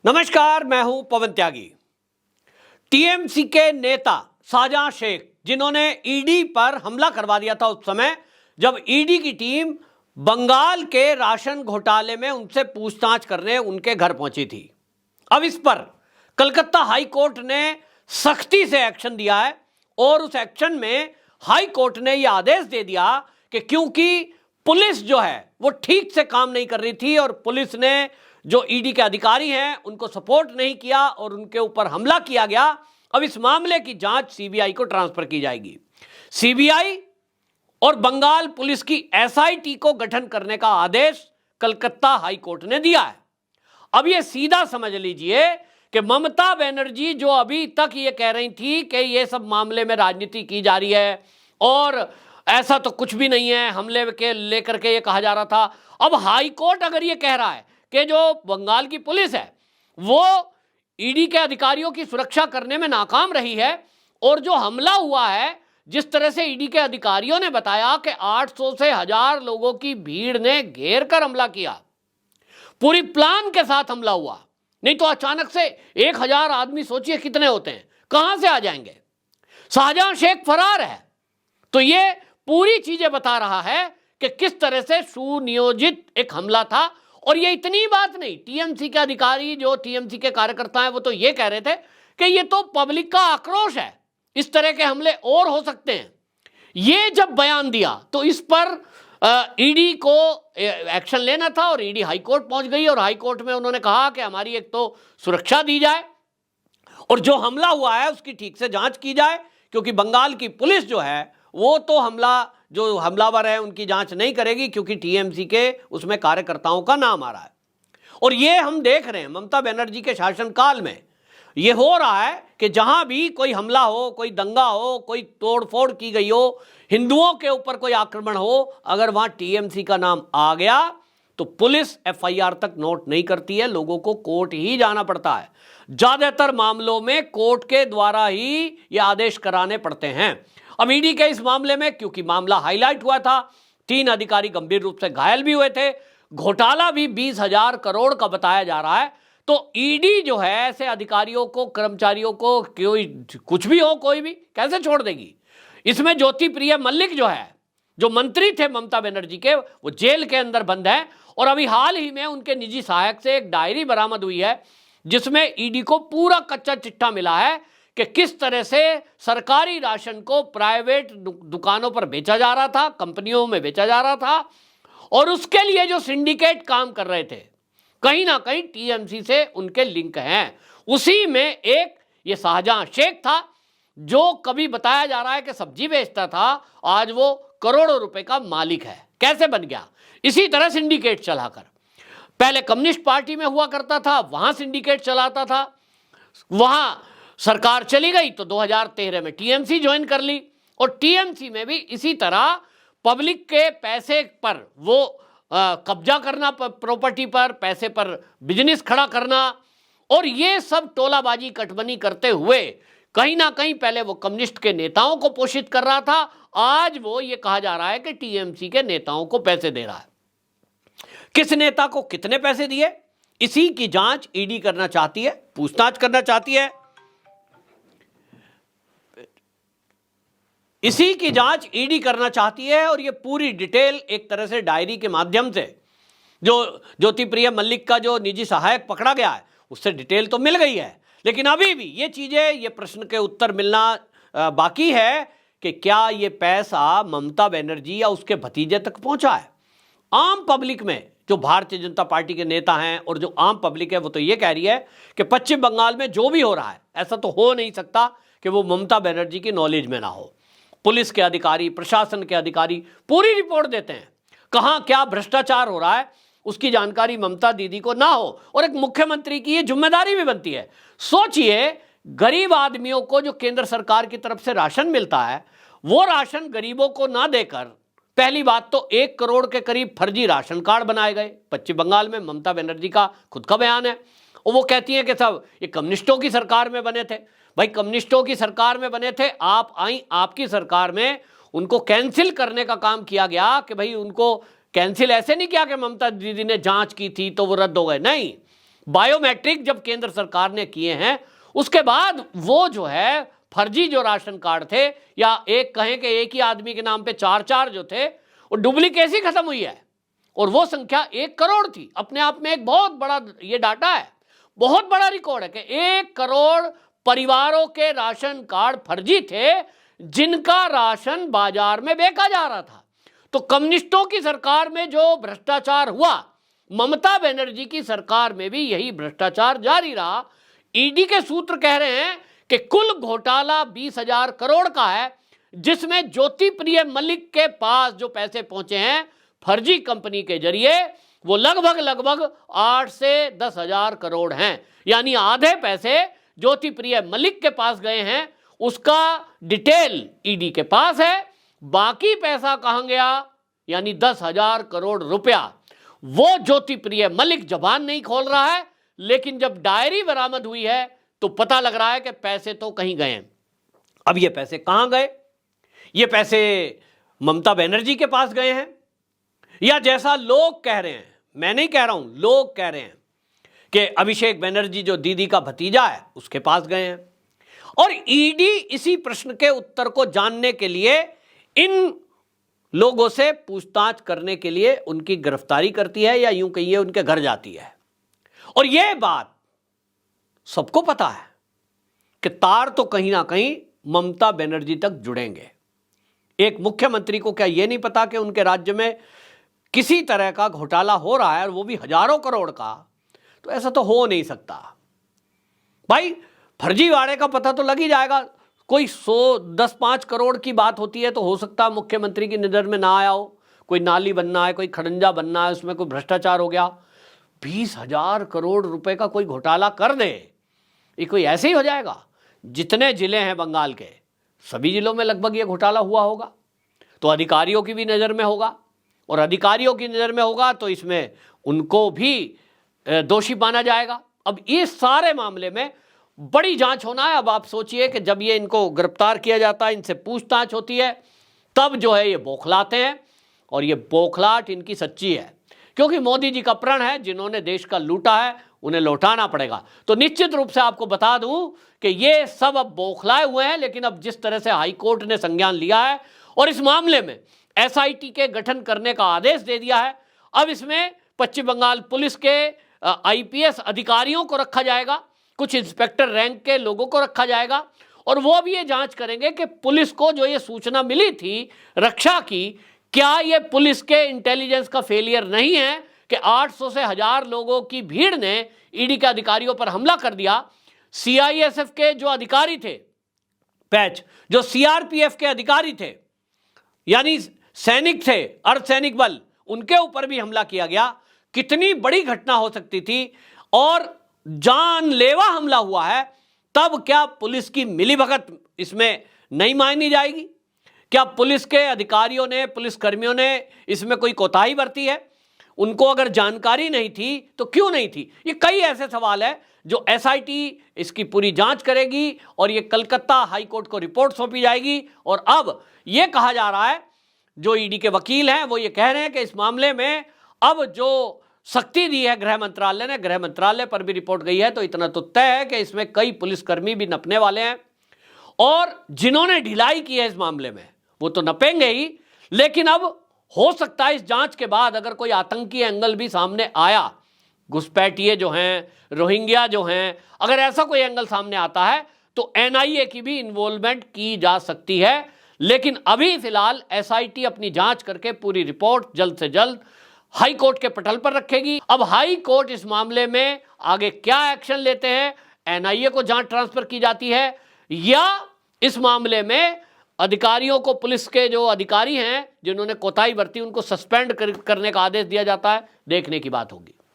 नमस्कार, मैं हूं पवन त्यागी। टीएमसी के नेता शाहजहां शेख, जिन्होंने ईडी पर हमला करवा दिया था उस समय जब ईडी की टीम बंगाल के राशन घोटाले में उनसे पूछताछ करने उनके घर पहुंची थी। अब इस पर कलकत्ता हाई कोर्ट ने सख्ती से एक्शन दिया है और उस एक्शन में हाई कोर्ट ने यह आदेश दे दिया कि क्योंकि पुलिस जो है वो ठीक से काम नहीं कर रही थी और पुलिस ने जो ईडी के अधिकारी हैं उनको सपोर्ट नहीं किया और उनके ऊपर हमला किया गया। अब इस मामले की जांच सीबीआई को ट्रांसफर की जाएगी। सीबीआई और बंगाल पुलिस की एसआईटी को गठन करने का आदेश कलकत्ता हाई कोर्ट ने दिया है। अब ये सीधा समझ लीजिए कि ममता बनर्जी जो अभी तक ये कह रही थी कि ये सब मामले में राजनीति की जा रही है और ऐसा तो कुछ भी नहीं है, हमले के लेकर के ये कहा जा रहा था। अब हाई कोर्ट अगर ये कह रहा है कि जो बंगाल की पुलिस है वो ईडी के अधिकारियों की सुरक्षा करने में नाकाम रही है और जो हमला हुआ है, जिस तरह से ईडी के अधिकारियों ने बताया कि 800 से 1000 लोगों की भीड़ ने घेर कर हमला किया, पूरी प्लान के साथ हमला हुआ, नहीं तो अचानक से 1000 आदमी सोचिए कितने होते हैं, कहां से आ जाएंगे। शाहजहां शेख फरार है, तो ये पूरी चीजें बता रहा है कि किस तरह से सुनियोजित एक हमला था। और ये इतनी बात नहीं, टीएमसी के अधिकारी जो टीएमसी के कार्यकर्ता हैं वो तो ये कह रहे थे कि ये तो पब्लिक का आक्रोश है, इस तरह के हमले और हो सकते हैं। ये जब बयान दिया तो इस पर ईडी को एक्शन लेना था और ईडी हाई कोर्ट पहुंच गई और हाई कोर्ट में उन्होंने कहा कि हमारी एक तो सुरक्षा दी जाए और जो हमला हुआ है उसकी ठीक से जांच की जाए, क्योंकि बंगाल की पुलिस जो है वो तो जो हमलावर है उनकी जांच नहीं करेगी, क्योंकि टीएमसी के उसमें कार्यकर्ताओं का नाम आ रहा है। और ये हम देख रहे हैं ममता बनर्जी के शासनकाल में ये हो रहा है कि जहां भी कोई हमला हो, कोई दंगा हो, कोई तोड़फोड़ की गई हो, हिंदुओं के ऊपर कोई आक्रमण हो, अगर वहां टीएमसी का नाम आ गया तो पुलिस एफआईआर तक नोट नहीं करती है, लोगों को कोर्ट ही जाना पड़ता है। ज्यादातर मामलों में कोर्ट के द्वारा ही ये आदेश कराने पड़ते हैं। अब ईडी के इस मामले में क्योंकि मामला हाईलाइट हुआ था, 3 अधिकारी गंभीर रूप से घायल भी हुए थे, घोटाला भी 20,000 करोड़ का बताया जा रहा है, तो ईडी जो है ऐसे अधिकारियों को, कर्मचारियों को, कोई कुछ भी हो, कोई भी कैसे छोड़ देगी। इसमें ज्योति प्रिय मल्लिक जो है, जो मंत्री थे ममता बनर्जी के, वो जेल के अंदर बंद है और अभी हाल ही में उनके निजी सहायक से एक डायरी बरामद हुई है जिसमें ईडी को पूरा कच्चा चिट्ठा मिला है कि किस तरह से सरकारी राशन को प्राइवेट दुकानों पर बेचा जा रहा था, कंपनियों में बेचा जा रहा था, और उसके लिए जो सिंडिकेट काम कर रहे थे कहीं ना कहीं टीएमसी से उनके लिंक हैं। उसी में एक ये शाहजहां शेख था जो कभी बताया जा रहा है कि सब्जी बेचता था, आज वो करोड़ों रुपए का मालिक है। कैसे बन गया? इसी तरह सिंडिकेट चलाकर। पहले कम्युनिस्ट पार्टी में हुआ करता था, वहां सिंडिकेट चलाता था, वहां सरकार चली गई तो 2013 में टीएमसी ज्वाइन कर ली और टीएमसी में भी इसी तरह पब्लिक के पैसे पर वो कब्जा करना, प्रॉपर्टी पर, पैसे पर बिजनेस खड़ा करना, और ये सब टोलाबाजी कटबनी करते हुए कहीं ना कहीं पहले वो कम्युनिस्ट के नेताओं को पोषित कर रहा था, आज वो ये कहा जा रहा है कि टीएमसी के नेताओं को पैसे दे रहा है। किस नेता को कितने पैसे दिए, इसी की जांच ईडी करना चाहती है, पूछताछ करना चाहती है। इसी की जांच ईडी करना चाहती है और ये पूरी डिटेल एक तरह से डायरी के माध्यम से, जो ज्योति प्रिय मल्लिक का जो निजी सहायक पकड़ा गया है उससे डिटेल तो मिल गई है, लेकिन अभी भी ये चीजें, ये प्रश्न के उत्तर मिलना बाकी है कि क्या ये पैसा ममता बनर्जी या उसके भतीजे तक पहुंचा है। आम पब्लिक में जो भारतीय जनता पार्टी के नेता हैं और जो आम पब्लिक है वो तो ये कह रही है कि पश्चिम बंगाल में जो भी हो रहा है ऐसा तो हो नहीं सकता कि वो ममता बनर्जी की नॉलेज में ना हो। पुलिस के अधिकारी, प्रशासन के अधिकारी पूरी रिपोर्ट देते हैं, कहां क्या भ्रष्टाचार हो रहा है उसकी जानकारी ममता दीदी को ना हो, और एक मुख्यमंत्री की ये जिम्मेदारी भी बनती है। सोचिए, गरीब आदमियों को जो केंद्र सरकार की तरफ से राशन मिलता है वो राशन गरीबों को ना देकर, पहली बात तो 1 करोड़ के करीब फर्जी राशन कार्ड बनाए गए पश्चिम बंगाल में। ममता बनर्जी का खुद का बयान है, और वो कहती है कि सब ये कम्युनिस्टों की सरकार में बने थे। भाई कम्युनिस्टों की सरकार में बने थे, आप आई, आपकी सरकार में उनको कैंसिल करने का काम किया गया कि भाई उनको कैंसिल ऐसे नहीं किया कि ममता दीदी ने जांच की थी तो वो रद्द हो गए, नहीं, बायोमेट्रिक जब केंद्र सरकार ने किए हैं, उसके बाद वो जो है फर्जी जो राशन कार्ड थे, या एक कहें कि एक ही आदमी के नाम पे 4-4 जो थे, वो डुप्लीकेसी खत्म हुई है और वो संख्या 1 करोड़ थी। अपने आप में एक बहुत बड़ा ये डाटा है, बहुत बड़ा रिकॉर्ड है कि 1 करोड़ परिवारों के राशन कार्ड फर्जी थे जिनका राशन बाजार में बेचा जा रहा था। तो कम्युनिस्टों की सरकार में जो भ्रष्टाचार हुआ, ममता बनर्जी की सरकार में भी यही भ्रष्टाचार जारी रहा। ईडी के सूत्र कह रहे हैं कि कुल घोटाला 20,000 करोड़ का है, जिसमें ज्योति प्रिय मलिक के पास जो पैसे पहुंचे हैं फर्जी कंपनी के जरिए, वो लगभग 8 से 10,000 करोड़ हैं। यानी आधे पैसे ज्योति प्रिय मलिक के पास गए हैं, उसका डिटेल ईडी के पास है। बाकी पैसा कहां गया, यानी 10,000 करोड़ रुपया, वो ज्योति प्रिय मलिक जबान नहीं खोल रहा है, लेकिन जब डायरी बरामद हुई है तो पता लग रहा है कि पैसे तो कहीं गए हैं। अब ये पैसे कहां गए? ये पैसे ममता बनर्जी के पास गए हैं, या जैसा लोग कह रहे हैं, मैं नहीं कह रहा हूं, लोग कह रहे हैं कि अभिषेक बनर्जी जो दीदी का भतीजा है उसके पास गए हैं। और ईडी इसी प्रश्न के उत्तर को जानने के लिए इन लोगों से पूछताछ करने के लिए उनकी गिरफ्तारी करती है, या यूं कहिए उनके घर जाती है। और यह बात सबको पता है कि तार तो कहीं ना कहीं ममता बनर्जी तक जुड़ेंगे। एक मुख्यमंत्री को क्या यह नहीं पता कि उनके राज्य में किसी तरह का घोटाला हो रहा है, और वो भी हजारों करोड़ का? तो ऐसा तो हो नहीं सकता भाई। फर्जीवाड़े का पता तो लग ही जाएगा। कोई 110-5 करोड़ की बात होती है तो हो सकता है मुख्यमंत्री की नज़र में ना आया हो, कोई नाली बनना है, कोई खड़ंजा बनना है, उसमें कोई भ्रष्टाचार हो गया। 20,000 करोड़ रुपए का कोई घोटाला कर दे, ये कोई ऐसे ही हो जाएगा? जितने जिले हैं बंगाल के, सभी जिलों में लगभग ये घोटाला हुआ होगा, तो अधिकारियों की भी नज़र में होगा, और अधिकारियों की नज़र में होगा तो इसमें उनको भी दोषी माना जाएगा। अब इस सारे मामले में बड़ी जांच होना है। अब आप सोचिए कि जब ये इनको गिरफ्तार किया जाता है, इनसे पूछताछ होती है, तब जो है ये बौखलाते हैं, और ये बौखलाहट इनकी सच्ची है, क्योंकि मोदी जी का प्रण है, जिन्होंने देश का लूटा है उन्हें लौटाना पड़ेगा। तो निश्चित रूप से आपको बता दूं कि ये सब अब बौखलाए हुए हैं, लेकिन अब जिस तरह से हाई कोर्ट ने संज्ञान लिया है और इस मामले में एसआईटी के गठन करने का आदेश दे दिया है, अब इसमें पश्चिम बंगाल पुलिस के आईपीएस अधिकारियों को रखा जाएगा, कुछ इंस्पेक्टर रैंक के लोगों को रखा जाएगा, और वो भी ये जांच करेंगे कि पुलिस को जो ये सूचना मिली थी रक्षा की, क्या ये पुलिस के इंटेलिजेंस का फेलियर नहीं है कि 800 से 1000 लोगों की भीड़ ने ईडी के अधिकारियों पर हमला कर दिया। सीआईएसएफ के जो अधिकारी थे, पैच जो सीआरपीएफ के अधिकारी थे, यानी सैनिक थे, अर्धसैनिक बल, उनके ऊपर भी हमला किया गया। कितनी बड़ी घटना हो सकती थी, और जानलेवा हमला हुआ है, तब क्या पुलिस की मिलीभगत इसमें नहीं मायनी जाएगी? क्या पुलिस के अधिकारियों ने, पुलिस कर्मियों ने इसमें कोई कोताही बरती है? उनको अगर जानकारी नहीं थी तो क्यों नहीं थी? ये कई ऐसे सवाल है जो एसआईटी इसकी पूरी जांच करेगी, और ये कलकत्ता हाई कोर्ट को रिपोर्ट सौंपी जाएगी। और अब ये कहा जा रहा है, जो ईडी के वकील हैं वो ये कह रहे हैं कि इस मामले में अब जो सख्ती दी है गृह मंत्रालय ने, गृह मंत्रालय पर भी रिपोर्ट गई है, तो इतना तो तय है कि इसमें कई पुलिसकर्मी भी नपने वाले हैं, और जिन्होंने ढिलाई की है इस मामले में वो तो नपेंगे ही। लेकिन अब हो सकता है इस जांच के बाद अगर कोई आतंकी एंगल भी सामने आया, घुसपैठिए जो हैं, रोहिंग्या जो हैं, अगर ऐसा कोई एंगल सामने आता है तो एनआईए की भी इन्वॉल्वमेंट की जा सकती है। लेकिन अभी फिलहाल एसआईटी अपनी जांच करके पूरी रिपोर्ट जल्द से जल्द हाई कोर्ट के पटल पर रखेगी। अब हाई कोर्ट इस मामले में आगे क्या एक्शन लेते हैं, एनआईए को जांच ट्रांसफर की जाती है, या इस मामले में अधिकारियों को, पुलिस के जो अधिकारी हैं जिन्होंने कोताही बरती, उनको सस्पेंड करने का आदेश दिया जाता है, देखने की बात होगी।